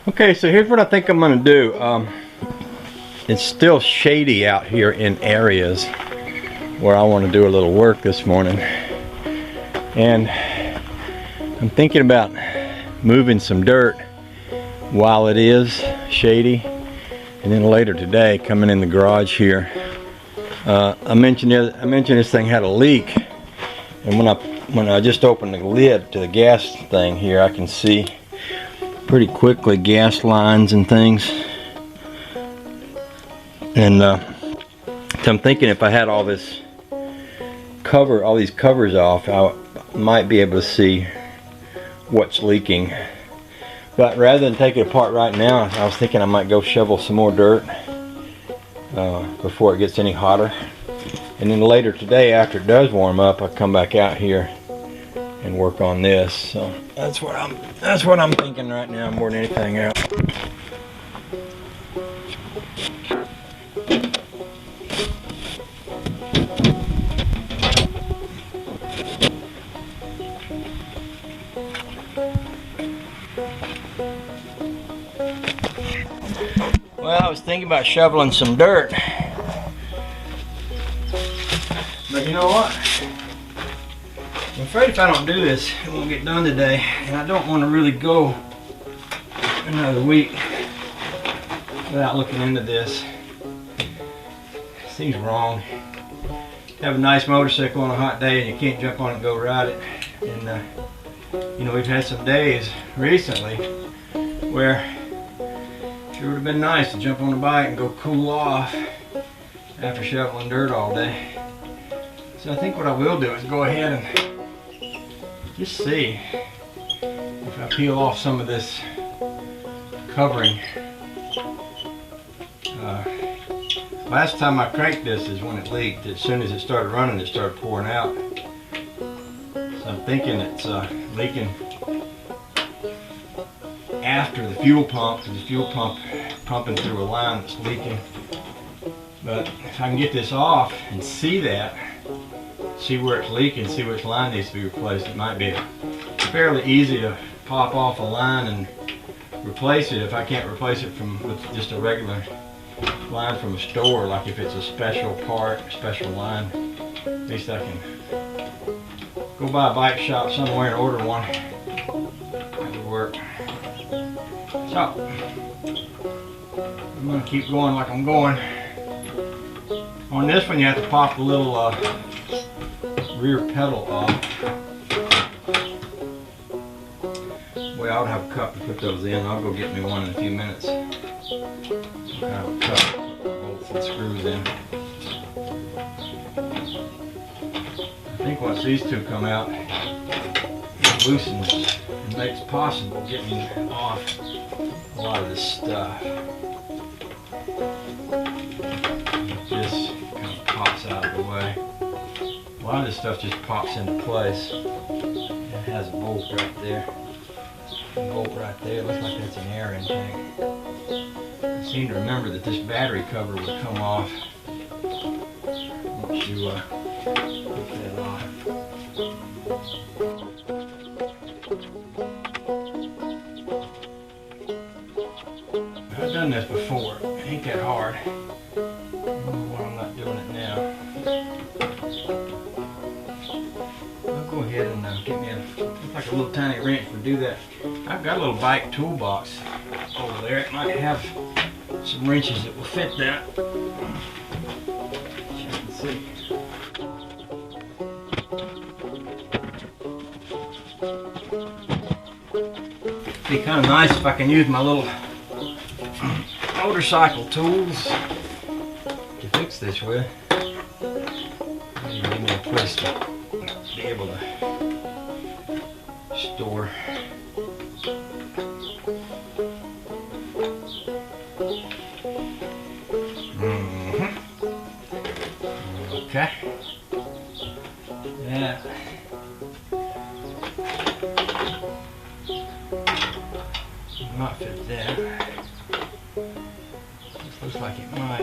Okay, so here's what I think I'm gonna do. It's still shady out here in areas where I want to do a little work this morning, and I'm thinking about moving some dirt while it is shady, and then later today coming in the garage here. I mentioned this thing had a leak, and when I just opened the lid to the gas thing here, I can see pretty quickly gas lines and things. And so I'm thinking if I had all these covers off, I might be able to see what's leaking. But rather than take it apart right now, I was thinking I might go shovel some more dirt before it gets any hotter. And then later today, after it does warm up, I'll come back out here and work on this. So that's what I'm thinking right now more than anything else. Well, I was thinking about shoveling some dirt, but you know what? I'm afraid if I don't do this, it won't get done today, and I don't want to really go another week without looking into this. It seems wrong. You have a nice motorcycle on a hot day and you can't jump on it and go ride it. And you know, we've had some days recently where it would have been nice to jump on the bike and go cool off after shoveling dirt all day. So I think what I will do is go ahead and just see if I peel off some of this covering. Last time I cranked this is when it leaked. As soon as it started running, it started pouring out. So I'm thinking it's leaking after the fuel pump, because the fuel pump pumping through a line that's leaking. But if I can get this off and see that, see where it's leaking, see which line needs to be replaced, it might be fairly easy to pop off a line and replace it if I can't replace it with just a regular line from a store, like if it's a special part, a special line. At least I can go by a bike shop somewhere and order one. That would work. So, I'm going to keep going like I'm going. On this one you have to pop the little rear pedal off. Well, I would have a cup to put those in. I'll go get me one in a few minutes. Some kind of a cup, bolts and screws in. I think once these two come out, it loosens and makes it possible getting off a lot of this stuff. It just kind of pops out of the way. A lot of this stuff just pops into place. It has a bolt right there. A bolt right there. It looks like that's an air intake. I seem to remember that this battery cover would come off once you take that off. I've done this before. It ain't that hard. I don't know why I'm not doing it now. I'll go ahead and get me looks like a little tiny wrench to do that. I've got a little bike toolbox over there. It might have some wrenches that will fit that. As you can see. It'd be kind of nice if I can use my little motorcycle tools to fix this with. Maybe give me a place to be able to store. Okay. Yeah. Might fit there. This looks like it might.